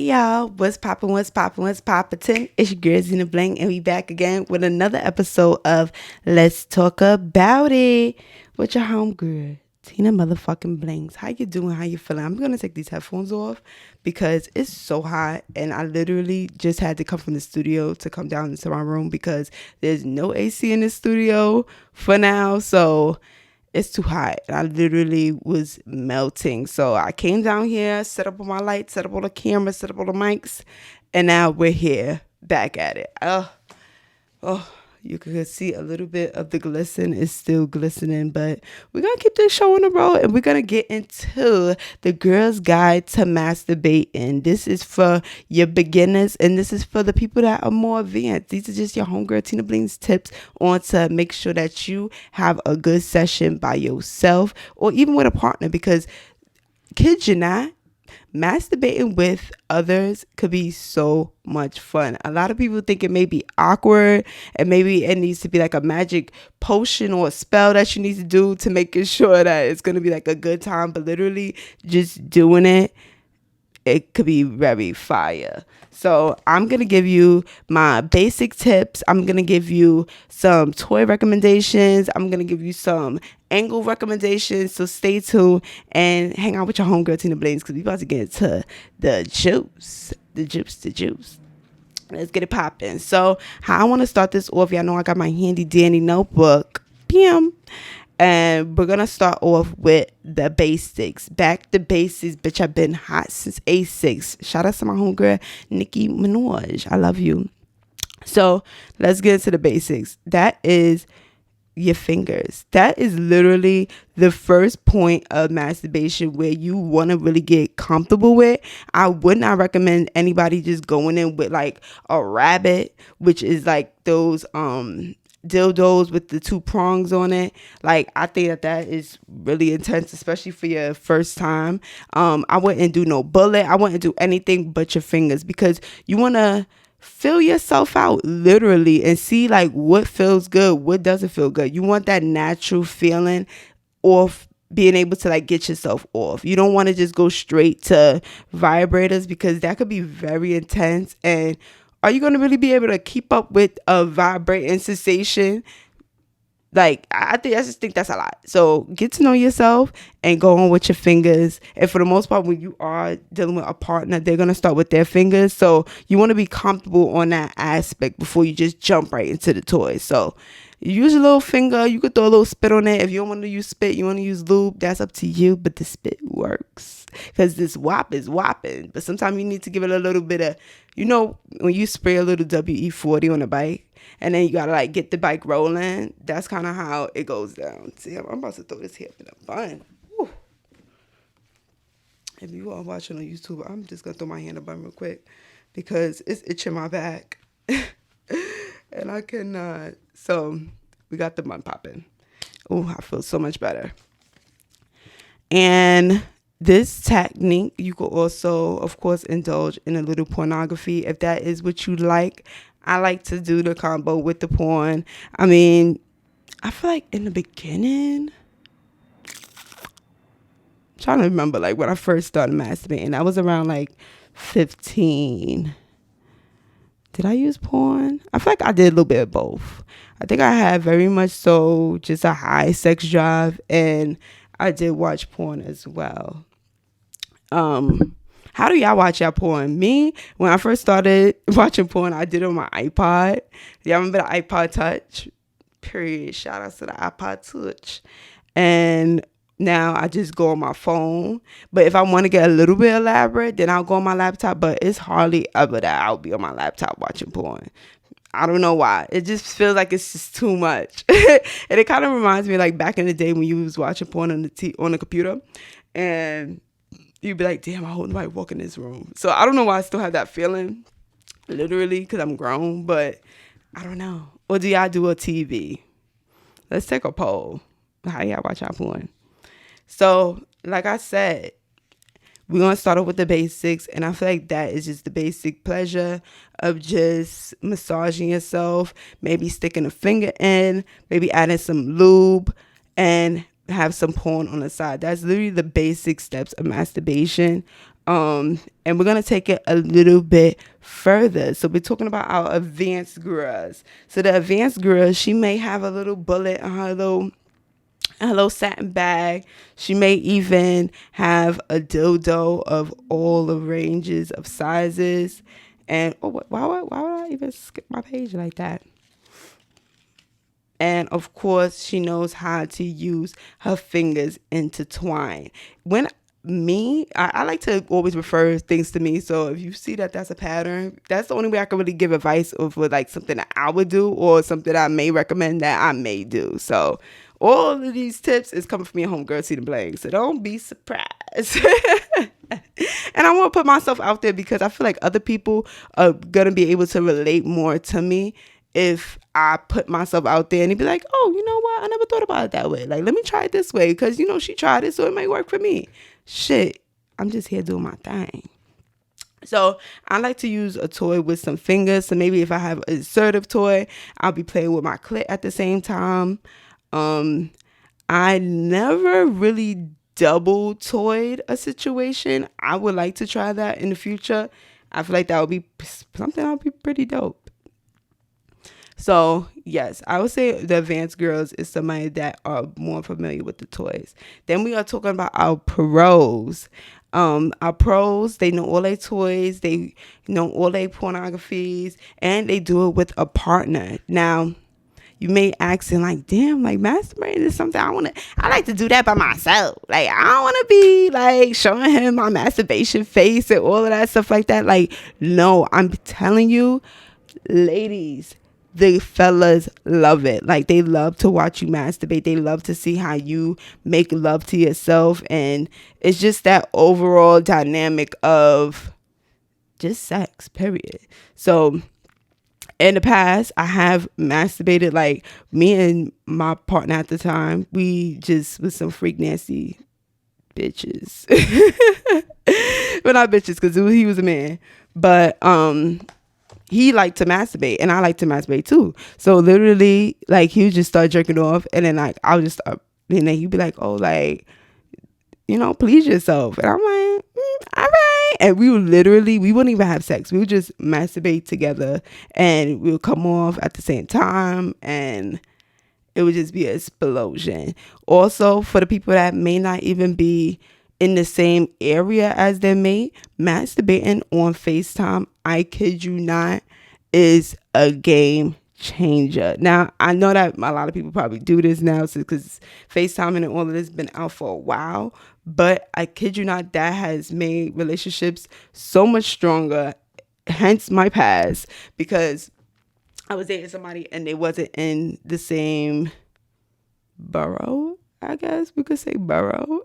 Y'all, what's poppin', what's poppin', what's poppin'? It's your girl TinaBlingz, and we back again with another episode of Let's Talk About It with your homegirl, Tina motherfucking Blingz. How you doing? How you feeling? I'm gonna take these headphones off because it's so hot, and I literally just had to come from the studio to come down into my room because there's no AC in the studio for now, so it's too hot. I literally was melting. So I came down here, set up all my lights, set up all the cameras, set up all the mics, and now we're here back at it. Oh, you could see a little bit of the glisten is still glistening, but we're going to keep this show on the road and we're going to get into the girl's guide to masturbating. This is for your beginners and this is for the people that are more advanced. These are just your homegirl TinaBlingz tips on to make sure that you have a good session by yourself or even with a partner, because kid you not, masturbating with others could be so much fun. A lot of people think it may be awkward and maybe it needs to be like a magic potion or a spell that you need to do to make it sure that it's going to be like a good time, but literally just doing it could be very fire. So I'm going to give you my basic tips. I'm going to give you some toy recommendations. I'm going to give you some angle recommendations. So stay tuned and hang out with your homegirl TinaBlingz because we about to get into the juice. The juice. Let's get it popping. So how I want to start this off, y'all know I got my handy dandy notebook. Bam. And we're going to start off with the basics. Back to basics, bitch. I've been hot since A6. Shout out to my homegirl, Nicki Minaj. I love you. So let's get into the basics. That is your fingers. That is literally the first point of masturbation where you want to really get comfortable with. I would not recommend anybody just going in with like a rabbit, which is like those dildos with the two prongs on it. Like I think that is really intense, especially for your first time. I wouldn't do no bullet. I wouldn't do anything but your fingers because you want to feel yourself out literally and see like what feels good, what doesn't feel good. You want that natural feeling of being able to like get yourself off. You don't want to just go straight to vibrators because that could be very intense. And are you going to really be able to keep up with a vibrating sensation? Like, I just think that's a lot. So get to know yourself and go on with your fingers. And for the most part, when you are dealing with a partner, they're going to start with their fingers. So you want to be comfortable on that aspect before you just jump right into the toys. So use your little finger. You could throw a little spit on it. If you don't want to use spit, you want to use lube, that's up to you. But the spit works because this whop is whopping. But sometimes you need to give it a little bit of, you know, when you spray a little WE-40 on a bike and then you got to like get the bike rolling. That's kind of how it goes down. See, I'm about to throw this here for the fun. Whew. If you are watching on YouTube, I'm just going to throw my hand up real quick because it's itching my back. And I cannot. So we got the bun popping. Oh, I feel so much better. And this technique, you could also, of course, indulge in a little pornography if that is what you like. I like to do the combo with the porn. I mean, I feel like in the beginning, I'm trying to remember like when I first started masturbating, I was around like 15. Did I use porn? I feel like I did a little bit of both. I think I had very much so just a high sex drive, and I did watch porn as well. How do y'all watch y'all porn? Me, when I first started watching porn, I did it on my iPod. Y'all remember the iPod Touch? Period. Shout out to the iPod Touch. And now I just go on my phone. But if I want to get a little bit elaborate, then I'll go on my laptop. But it's hardly ever that I'll be on my laptop watching porn. I don't know why. It just feels like it's just too much. And it kind of reminds me like back in the day when you was watching porn on the computer. And you'd be like, damn, I hope nobody walk in this room. So I don't know why I still have that feeling. Literally, because I'm grown. But I don't know. Or do y'all do a TV? Let's take a poll. How y'all watch y'all porn? So, like I said, we're going to start off with the basics. And I feel like that is just the basic pleasure of just massaging yourself. Maybe sticking a finger in. Maybe adding some lube. And have some porn on the side. That's literally the basic steps of masturbation. And we're going to take it a little bit further. So we're talking about our advanced girls. So the advanced girl, she may have a little bullet on her little satin bag. She may even have a dildo of all the ranges of sizes. And why would I even skip my page like that? And of course, she knows how to use her fingers intertwine. I like to always refer things to me. So if you see that that's a pattern, that's the only way I can really give advice of like something that I would do or something I may recommend that I may do. So all of these tips is coming from your homegirl TinaBlingz. So don't be surprised. And I want to put myself out there because I feel like other people are going to be able to relate more to me if I put myself out there and be like, oh, you know what? I never thought about it that way. Like, let me try it this way because, she tried it, so it might work for me. Shit, I'm just here doing my thing. So I like to use a toy with some fingers. So maybe if I have an assertive toy, I'll be playing with my clit at the same time. I never really double toyed a situation. I would like to try that in the future. I feel like that would be something that would be pretty dope. So yes, I would say the advanced girls is somebody that are more familiar with the toys. Then we are talking about our pros. Our pros, they know all their toys, they know all their pornographies, and they do it with a partner. Now, you may ask and like, damn, like masturbating is something I like to do that by myself. Like, I don't want to be like showing him my masturbation face and all of that stuff like that. Like, no, I'm telling you, ladies, the fellas love it. Like, they love to watch you masturbate. They love to see how you make love to yourself. And it's just that overall dynamic of just sex, period. So in the past, I have masturbated, like me and my partner at the time, we just was some freak nasty bitches. But not bitches, because he was a man. But he liked to masturbate and I like to masturbate too. So literally, like, he would just start jerking off and then like I'll just start, and then he'd be like, oh, like, please yourself. And I'm like, all right. And we wouldn't even have sex. We would just masturbate together and we would come off at the same time and it would just be an explosion. Also, for the people that may not even be in the same area as their mate, masturbating on FaceTime, I kid you not, is a game changer. Now, I know that a lot of people probably do this now because FaceTime and all of this has been out for a while, but I kid you not, that has made relationships so much stronger, hence my past, because I was dating somebody and they wasn't in the same borough, I guess we could say borough.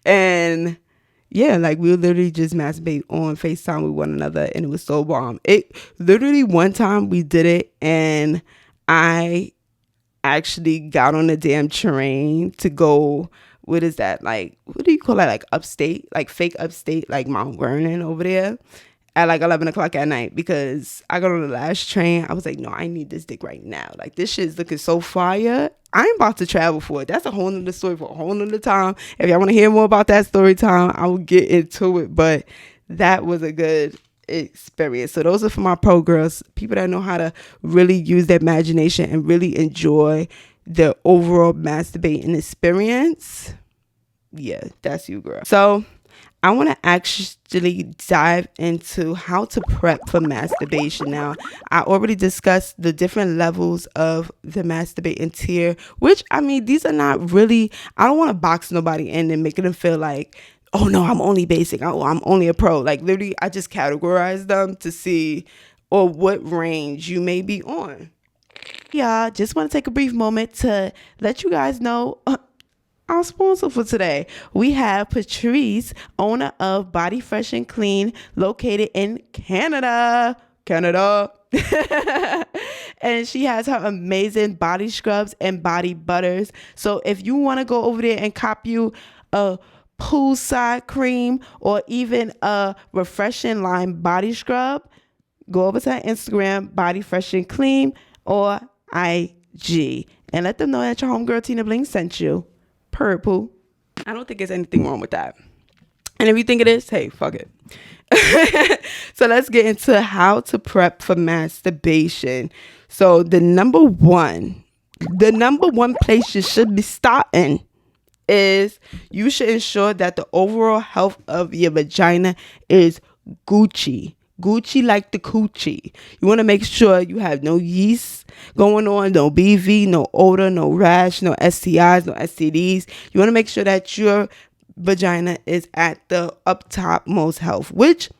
And yeah, like we would literally just masturbate on FaceTime with one another and it was so bomb. It literally, one time we did it and I actually got on a damn train to go, what is that, like, what do you call that, like upstate, like fake upstate, like Mount Vernon over there at like 11 o'clock at night, because I got on the last train. I was like, no, I need this dick right now. Like, this shit is looking so fire. I'm about to travel for it. That's a whole nother story for a whole nother time. If y'all want to hear more about that story time, I will get into it. But that was a good experience. So those are for my pro girls, people that know how to really use their imagination and really enjoy the overall masturbating experience. Yeah, that's you, girl. So I want to actually dive into how to prep for masturbation. Now, I already discussed the different levels of the masturbating tier, which, I mean, these are not really, I don't want to box nobody in and making them feel like, oh no, I'm only basic. Oh, I'm only a pro. Like, literally, I just categorize them to see or what range you may be on. Yeah, just want to take a brief moment to let you guys know our sponsor for today. We have Patrice, owner of Body Fresh and Clean, located in Canada. And she has her amazing body scrubs and body butters. So if you want to go over there and cop you a poolside cream or even a refreshing lime body scrub, go over to her Instagram, Body Fresh and Clean, or IG, and let them know that your homegirl TinaBlingz sent you. Purple. I don't think there's anything wrong with that. And if you think it is, hey, fuck it. So let's get into how to prep for masturbation. So the number one place you should be starting is you should ensure that the overall health of your vagina is Gucci. Gucci like the coochie. You want to make sure you have no yeast going on, no BV, no odor, no rash, no STIs, no STDs. You want to make sure that your vagina is at the up top most health, which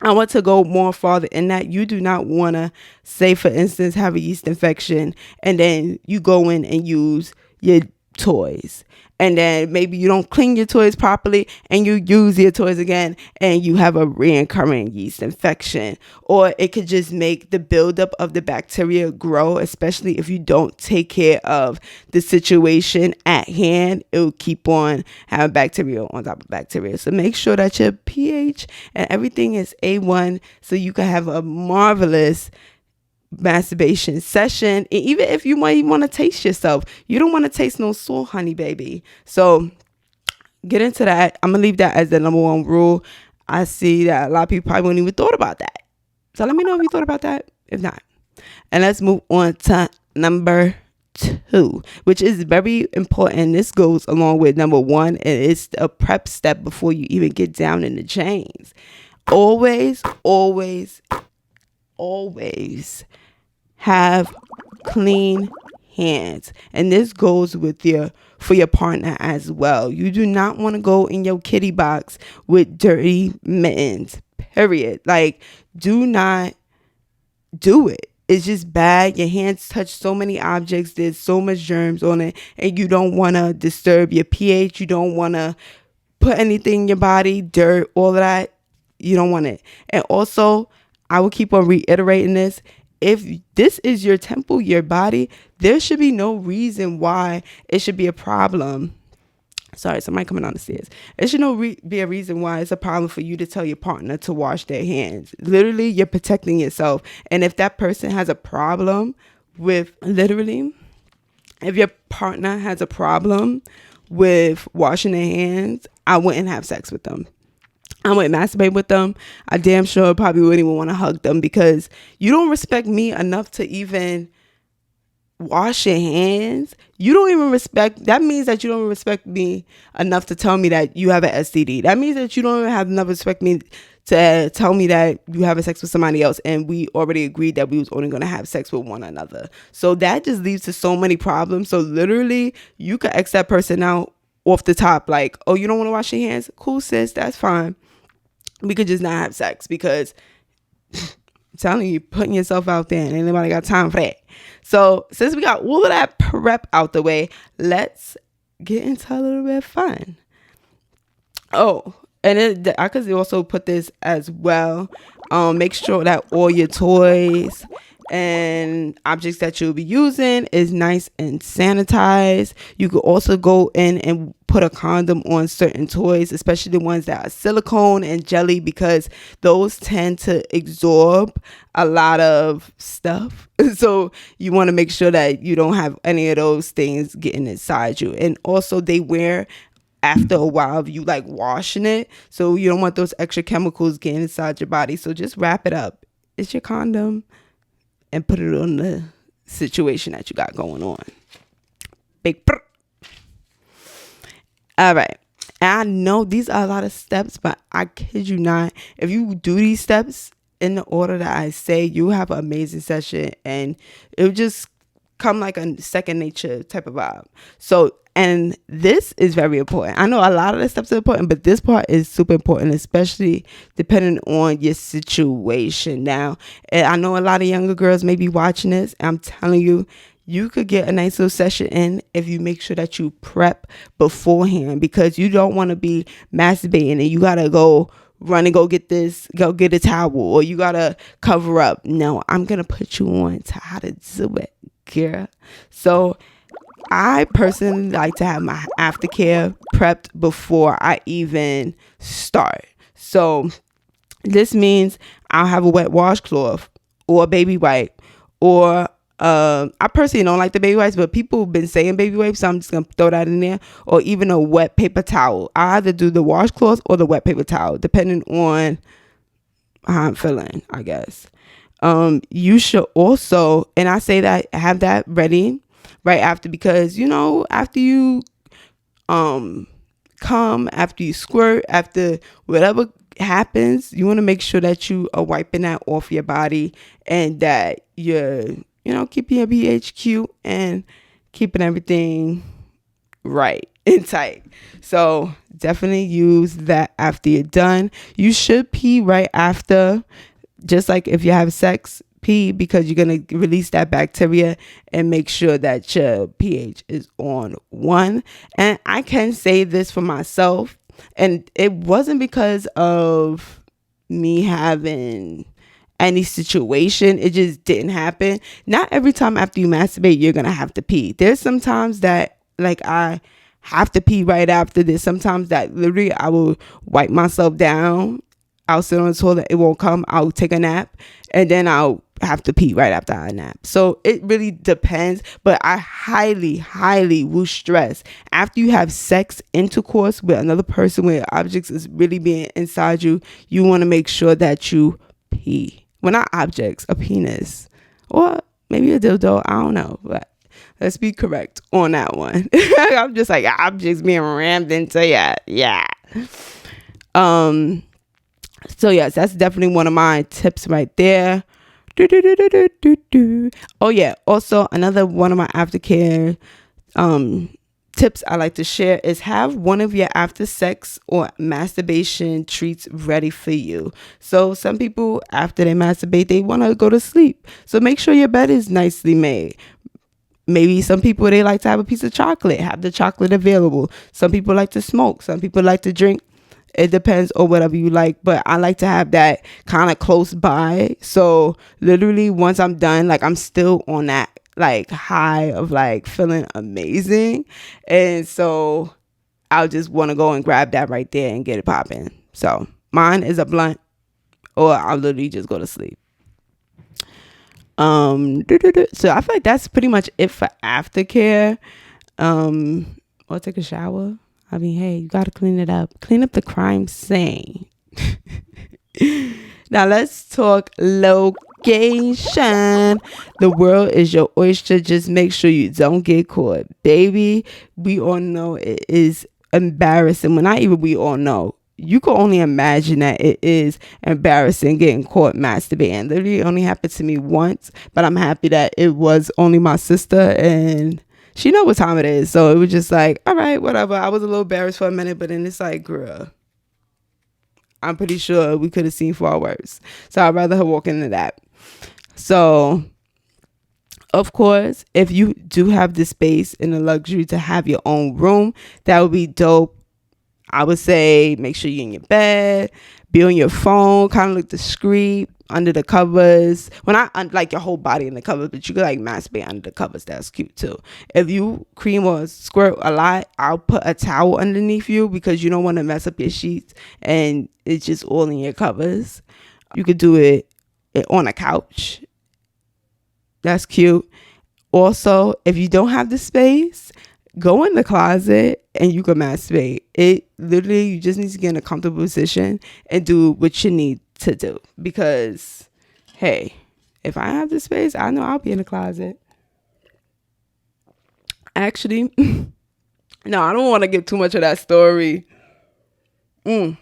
I want to go more farther in that. You do not want to, say for instance, have a yeast infection and then you go in and use your toys, and then maybe you don't clean your toys properly and you use your toys again and you have a recurring yeast infection. Or it could just make the buildup of the bacteria grow, especially if you don't take care of the situation at hand. It will keep on having bacteria on top of bacteria. So make sure that your pH and everything is A1 so you can have a marvelous masturbation session. And even if you might want to taste yourself, you don't want to taste no sore, honey baby. So get into that. I'm gonna leave that as the number one rule. I see that a lot of people probably wouldn't even thought about that, so let me know if you thought about that. If not, and let's move on to number 2, which is very important. This goes along with number 1, and it's a prep step before you even get down in the chains. Always have clean hands, and this goes with for your partner as well. You do not want to go in your kitty box with dirty mittens, period. Like, do not do it. It's just bad. Your hands touch so many objects, there's so much germs on it, and you don't want to disturb your pH. You don't want to put anything in your body, dirt, all of that. You don't want it. And also, I will keep on reiterating this. If this is your temple, your body, there should be no reason why it should be a problem. Sorry, somebody coming down the stairs. It should be a reason why it's a problem for you to tell your partner to wash their hands. Literally, you're protecting yourself. And if that person has a problem with, if your partner has a problem with washing their hands, I wouldn't have sex with them. I wouldn't masturbate with them. I damn sure probably wouldn't even want to hug them, because you don't respect me enough to even wash your hands. You don't even respect, that means that you don't respect me enough to tell me that you have an STD. That means that you don't even have enough respect me to tell me that you have a sex with somebody else, and we already agreed that we was only going to have sex with one another. So that just leads to so many problems. So literally, you could X that person out off the top, like, oh, you don't want to wash your hands? Cool, sis, that's fine. We could just not have sex, because I'm telling you, putting yourself out there, and ain't nobody got time for that. So since we got all of that prep out the way, let's get into a little bit of fun. Oh, and I could also put this as well. Make sure that all your toys and objects that you'll be using is nice and sanitized. You could also go in and put a condom on certain toys, especially the ones that are silicone and jelly, because those tend to absorb a lot of stuff. So you want to make sure that you don't have any of those things getting inside you. And also, they wear after a while of you like washing it, so you don't want those extra chemicals getting inside your body. So just wrap it up. It's your condom, and put it on the situation that you got going on. Big brr. All right. And I know these are a lot of steps, but I kid you not, if you do these steps in the order that I say, you have an amazing session, and it will just come like a second nature type of vibe. So, and this is very important. I know a lot of the steps are important, but this part is super important, especially depending on your situation. Now, and I know a lot of younger girls may be watching this. I'm telling you, you could get a nice little session in if you make sure that you prep beforehand, because you don't want to be masturbating and you got to go run and go get a towel, or you got to cover up. No, I'm going to put you on to how to do it, girl. So I personally like to have my aftercare prepped before I even start. So this means I'll have a wet washcloth or a baby wipe or I personally don't like the baby wipes, but people have been saying baby wipes, so I'm just gonna throw that in there. Or even a wet paper towel. I either do the washcloth or the wet paper towel, depending on how I'm feeling, I guess. You should also, and I say that, have that ready right after, because after you come, after you squirt, after whatever happens, you want to make sure that you are wiping that off your body, and that you're keeping your pH cute and keeping everything right and tight. So definitely use that after you're done. You should pee right after, just like if you have sex, pee, because you're going to release that bacteria and make sure that your pH is on 1. And I can say this for myself, and it wasn't because of me having any situation, it just didn't happen. Not every time after you masturbate you're gonna have to pee. There's sometimes that like I have to pee right after. There's sometimes that literally I will wipe myself down, I'll sit on the toilet, it won't come, I'll take a nap, and then I'll have to pee right after I nap. So it really depends, but I highly will stress, after you have sex intercourse with another person where objects is really being inside you, you want to make sure that you pee. Well, not objects, a penis, or maybe a dildo, I don't know, but let's be correct on that one. I'm just like, objects being rammed into yeah. So yes, that's definitely one of my tips right there. Oh yeah, also another one of my aftercare tips I like to share is have one of your after sex or masturbation treats ready for you. So some people, after they masturbate, they want to go to sleep, so make sure your bed is nicely made. Maybe some people, they like to have a piece of chocolate, have the chocolate available. Some people like to smoke, some people like to drink. It depends on whatever you like, but I like to have that kind of close by, so literally once I'm done, like I'm still on that like high of like feeling amazing, and so I'll just want to go and grab that right there and get it popping. So mine is a blunt, or I'll literally just go to sleep. So I feel like that's pretty much it for aftercare. Or take a shower. I mean, hey, you gotta clean it up. Clean up the crime scene. Now let's talk location. The world is your oyster. Just make sure you don't get caught. Baby, we all know it is embarrassing. Well, not even we all know. You can only imagine that it is embarrassing getting caught masturbating. Literally only happened to me once, but I'm happy that it was only my sister, and she know what time it is. So it was just like, all right, whatever. I was a little embarrassed for a minute, but then it's like, girl, I'm pretty sure we could have seen far worse. So I'd rather her walk into that. So, of course, if you do have the space and the luxury to have your own room, that would be dope. I would say make sure you're in your bed, be on your phone, kind of look discreet under the covers. Well, not like your whole body in the covers, but you could like masturbate under the covers. That's cute too. If you cream or squirt a lot, I'll put a towel underneath you, because you don't want to mess up your sheets and it's just all in your covers. You could do it on a couch. That's cute. Also, if you don't have the space, go in the closet and you can masturbate. It literally, you just need to get in a comfortable position and do what you need to do, because hey, if I have the space, I know I'll be in the closet. Actually, no, I don't want to give too much of that story. That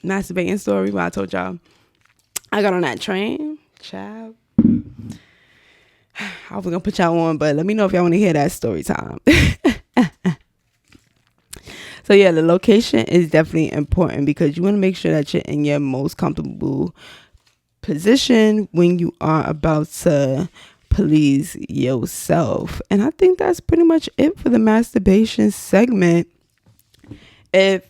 masturbating story where I told y'all I got on that train, child. I was gonna put y'all on, but let me know if y'all want to hear that story time. So yeah, the location is definitely important, because you want to make sure that you're in your most comfortable position when you are about to please yourself. And I think that's pretty much it for the masturbation segment. I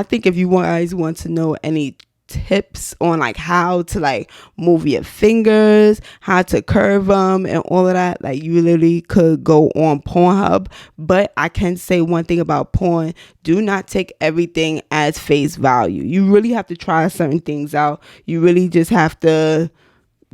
think if you guys want to know any tips on like how to like move your fingers, how to curve them and all of that, like you literally could go on Pornhub. But I can say one thing about porn: do not take everything as face value. You really have to try certain things out. You really just have to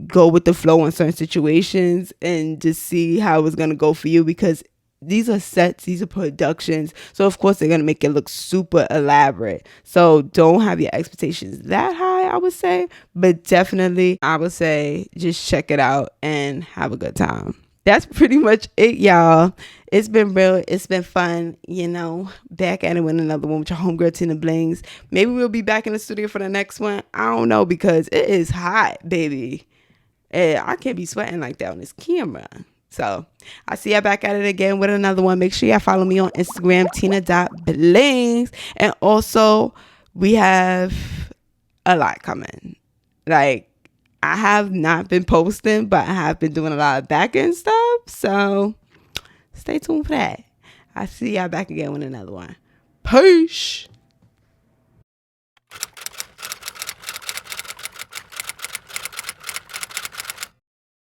go with the flow in certain situations and just see how it's going to go for you, because these are sets, these are productions, so of course they're going to make it look super elaborate. So don't have your expectations that high, I would say, but definitely I would say just check it out and have a good time. That's pretty much it, y'all. It's been real. It's been fun, back at it with another one with your homegirl TinaBlingz. Maybe we'll be back in the studio for the next one. I don't know, because it is hot, baby. I can't be sweating like that on this camera. So I'll see y'all back at it again with another one. Make sure y'all follow me on Instagram, Tina.Blingz. And also, we have a lot coming. Like, I have not been posting, but I have been doing a lot of back end stuff. So stay tuned for that. I'll see y'all back again with another one. Peace.